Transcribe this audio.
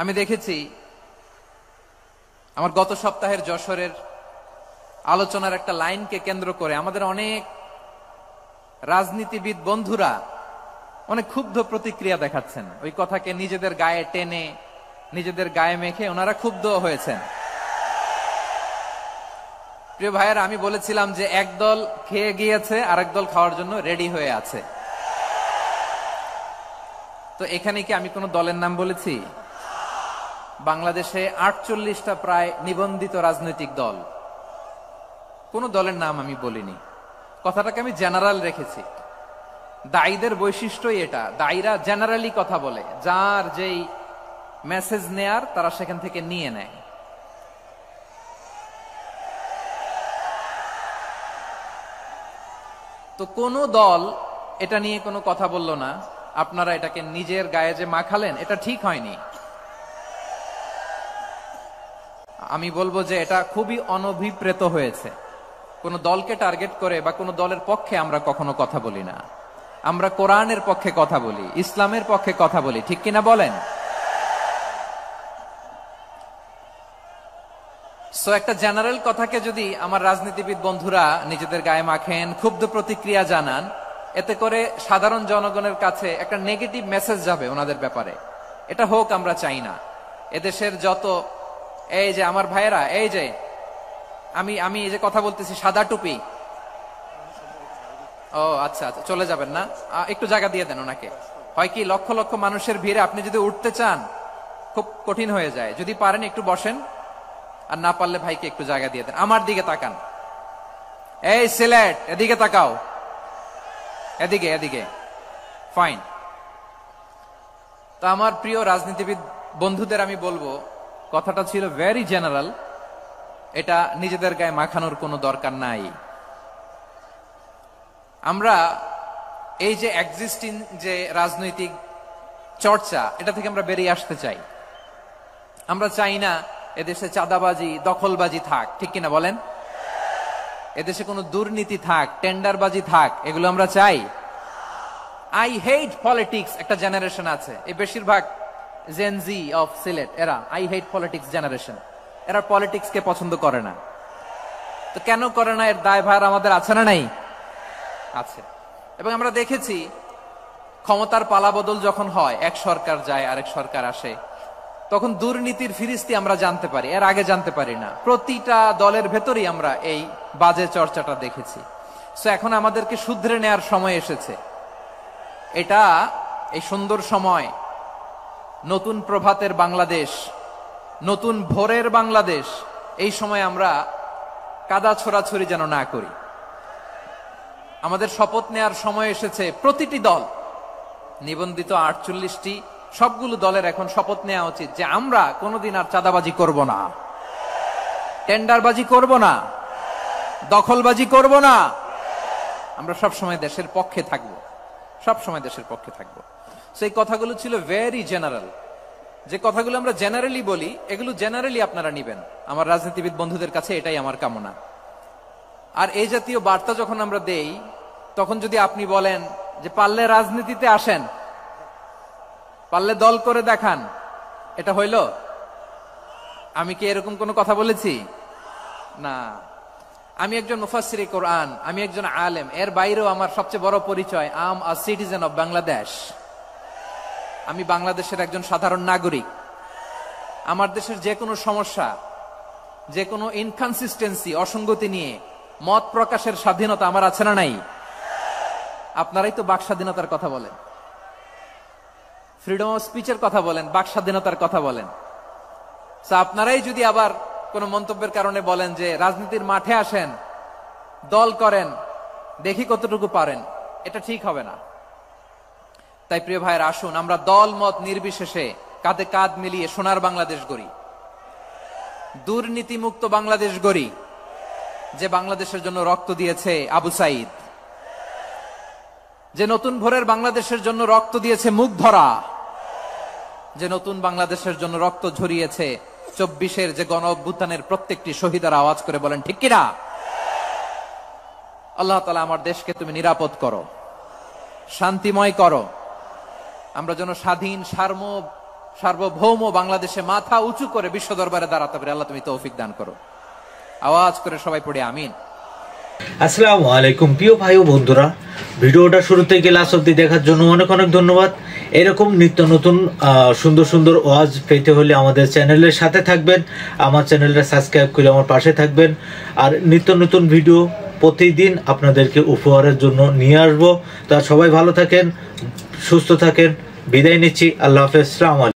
আমি দেখেছি আমার গত সপ্তাহের যশোরের আলোচনার একটা লাইনকে কেন্দ্র করে আমাদের অনেক রাজনীতিবিদ বন্ধুরা অনেক ক্ষুব্ধ প্রতিক্রিয়া দেখাচ্ছেন। ওই কথাকে নিজেদের গায়ে টেনে, নিজেদের গায়ে মেখে ওনারা ক্ষুব্ধ হয়েছেন। প্রিয় ভাইয়েরা, আমি বলেছিলাম যে একদল খেয়ে গিয়েছে, আরেক দল খাওয়ার জন্য রেডি হয়ে আছে। তো এখানে কি আমি কোন দলের নাম বলেছি? বাংলাদেশে 48টা প্রায় নিবন্ধিত রাজনৈতিক দল, কোন দলের নাম আমি বলিনি। কথাটাকে আমি জেনারেল রেখেছি। দায়ীদের বৈশিষ্ট্যই এটা, দায়ীরা জেনারেলি কথা বলে, যার যেই মেসেজ নেয়ার তারা সেখান থেকে নিয়ে নেয়। তো কোন দল এটা নিয়ে কোনো কথা বলল না। আপনারা এটাকে নিজের গায়ে যে মাখালেন, এটা ঠিক হয়নি। আমি বলবো যে এটা খুবই অনভিপ্রেত হয়েছে। কোন দলকে টার্গেট করে বা কোন দলের পক্ষে আমরা কখনো কথা বলি না। আমরা কোরআনের পক্ষে কথা বলি, ইসলামের পক্ষে কথা বলি, ঠিক কিনা বলেন? সো একটা জেনারেল কথাকে যদি আমার রাজনীতিবিদ বন্ধুরা নিজেদের গায়ে মাখেন, ক্ষুব্ধ প্রতিক্রিয়া জানান, এতে করে সাধারণ জনগণের কাছে একটা নেগেটিভ মেসেজ যাবে ওনাদের ব্যাপারে। এটা হোক আমরা চাই না। এদেশের যত এই যে আমার ভাইয়েরা, এই যে আমি এই যে কথা বলতেছি, সাদা টুপি, ও আচ্ছা আচ্ছা, চলে যাবেন না? একটু জায়গা দিয়ে দেন ওনাকে। হয় কি, লক্ষ লক্ষ মানুষের ভিড়ে আপনি যদি উঠতে চান খুব কঠিন হয়ে যায়। যদি পারেন একটু বসেন, আর না পারলে ভাইকে একটু জায়গা দিয়ে দেন। আমার দিকে তাকান, এই সিলেট, এদিকে তাকাও, এদিকে এদিকে, ফাইন। তো আমার প্রিয় রাজনীতিবিদ বন্ধুদের আমি বলবো, কথাটা ছিল ভেরি জেনারেল, এটা নিজেদের গায়ে মাখানোর কোনো দরকার নাই। আমরা এই যে এক্সিস্টিং যে রাজনৈতিক চর্চা, এটা থেকে আমরা বেরিয়ে আসতে চাই। আমরা চাই না এদেশে চাঁদাবাজি, দখলবাজি থাক, ঠিক কিনা বলেন? এদেশে কোনো দুর্নীতি থাক, টেন্ডারবাজি থাক, এগুলো আমরা চাই। আই হেট পলিটিক্স একটা জেনারেশন আছে, এই বেশিরভাগ জেন জি অফ সিলেট, এরা আই হেট পলিটিক্স জেনারেশন। এরা পলিটিক্স কে পছন্দ করে না। তো কেন করে না, এর দায়ভার আমাদের আছে না নাই? আছে। এবং আমরা দেখেছি ক্ষমতার পালাবদল যখন হয়, এক সরকার যায় আরেক সরকার আসে, তখন দুর্নীতির ফিরিস্তি আমরা জানতে পারি, এর আগে জানতে পারি না। প্রতিটা দলের ভেতরেই আমরা এই বাজে চর্চাটা দেখেছি। সো এখন আমাদেরকে শুধরে নেয়ার সময় এসেছে। এটা এই সুন্দর সময়, নতুন প্রভাতের বাংলাদেশ, নতুন ভোরের বাংলাদেশ, এই সময় আমরা কাদা ছোড়াছুরি যেন না করি। আমাদের শপথ নেয়ার সময় এসেছে। প্রতিটি দল, নিবন্ধিত 48টি, সবগুলো দলের এখন শপথ নেওয়া উচিত যে আমরা কোনোদিন আর চাঁদাবাজি করব না, টেন্ডারবাজি করব না, দখলবাজি করব না। আমরা সবসময় দেশের পক্ষে থাকব, সবসময় দেশের পক্ষে থাকব। সেই কথাগুলো ছিল ভেরি জেনারেল। যে কথাগুলো আমরা জেনারেলি বলি, এগুলো জেনারেলি আপনারা নিবেন। আমার রাজনীতিবিদ বন্ধুদের কাছে এটাই আমার কামনা। আর এই জাতীয় বার্তা যখন আমরা দেই, তখন যদি আপনি বলেন যে পারলে রাজনীতিতে আসেন, পারলে দল করে দেখান, এটা হইল? আমি কি এরকম কোনো কথা বলেছি? না। আমি একজন মুফাসসিরে কোরআন, আমি একজন আলেম, এর বাইরেও আমার সবচেয়ে বড় পরিচয়, I am a citizen of Bangladesh. আমি বাংলাদেশের একজন সাধারণ নাগরিক। আমার দেশের যে কোনো সমস্যা, যে কোনো ইনকনসিস্টেন্সি, অসঙ্গতি নিয়ে মত প্রকাশের স্বাধীনতা আমার আছে না নাই? আপনারাই তো বাক স্বাধীনতার কথা বলেন, ফ্রিডম অফ স্পিচের কথা বলেন, বাক স্বাধীনতার কথা বলেন। আপনারাই যদি আবার কোন মন্তব্যের কারণে বলেন যে রাজনীতির মাঠে আসেন, দল করেন, দেখি কতটুকু পারেন, এটা ঠিক হবে না। তাই প্রিয় ভাইয়ের, আসুন আমরা দল মত নির্বিশেষে কাঁধে কাঁধ মিলিয়ে সোনার বাংলাদেশ গড়ি, দুর্নীতিমুক্ত বাংলাদেশ গড়ি, যে বাংলাদেশের জন্য রক্ত দিয়েছে আবু সাইদ, যে নতুন ভোরের বাংলাদেশের জন্য রক্ত দিয়েছে মুগ্ধরা, যে নতুন বাংলাদেশের জন্য রক্ত ঝরিয়েছে 24-এর যে গণ অভ্যুত্থানের প্রত্যেকটি শহীদার। আওয়াজ করে বলেন ঠিক কিনা? আল্লাহ তাআলা আমার দেশকে তুমি নিরাপদ করো, শান্তিময় করো। আমরা যেন স্বাধীন, সার্বভৌম বাংলাদেশে মাথা উঁচু করে বিশ্ব দরবারে দাঁড়াতে পারে। আল্লাহ তুমি তৌফিক দান করো। আওয়াজ করে সবাই পড়ে আমিন। আসসালামু আলাইকুম প্রিয় ভাই ও বন্ধুরা, ভিডিওটা শুরু থেকে লাস্ট অবধি দেখার জন্য অনেক অনেক ধন্যবাদ। এরকম নিত্য নতুন সুন্দর সুন্দর ওয়াজ পেতে হলে আমাদের চ্যানেলের সাথে থাকবেন, আমার চ্যানেলটা সাবস্ক্রাইব করে আমার পাশে থাকবেন। আর নিত্য নতুন ভিডিও প্রতিদিন আপনাদেরকে উপহারের জন্য নিয়ে আসবো। তা সবাই ভালো থাকেন, সুস্থ থাকেন, বিদায় নিচ্ছি। আল্লাহ হাফেজ। আসসালামু আলাইকুম।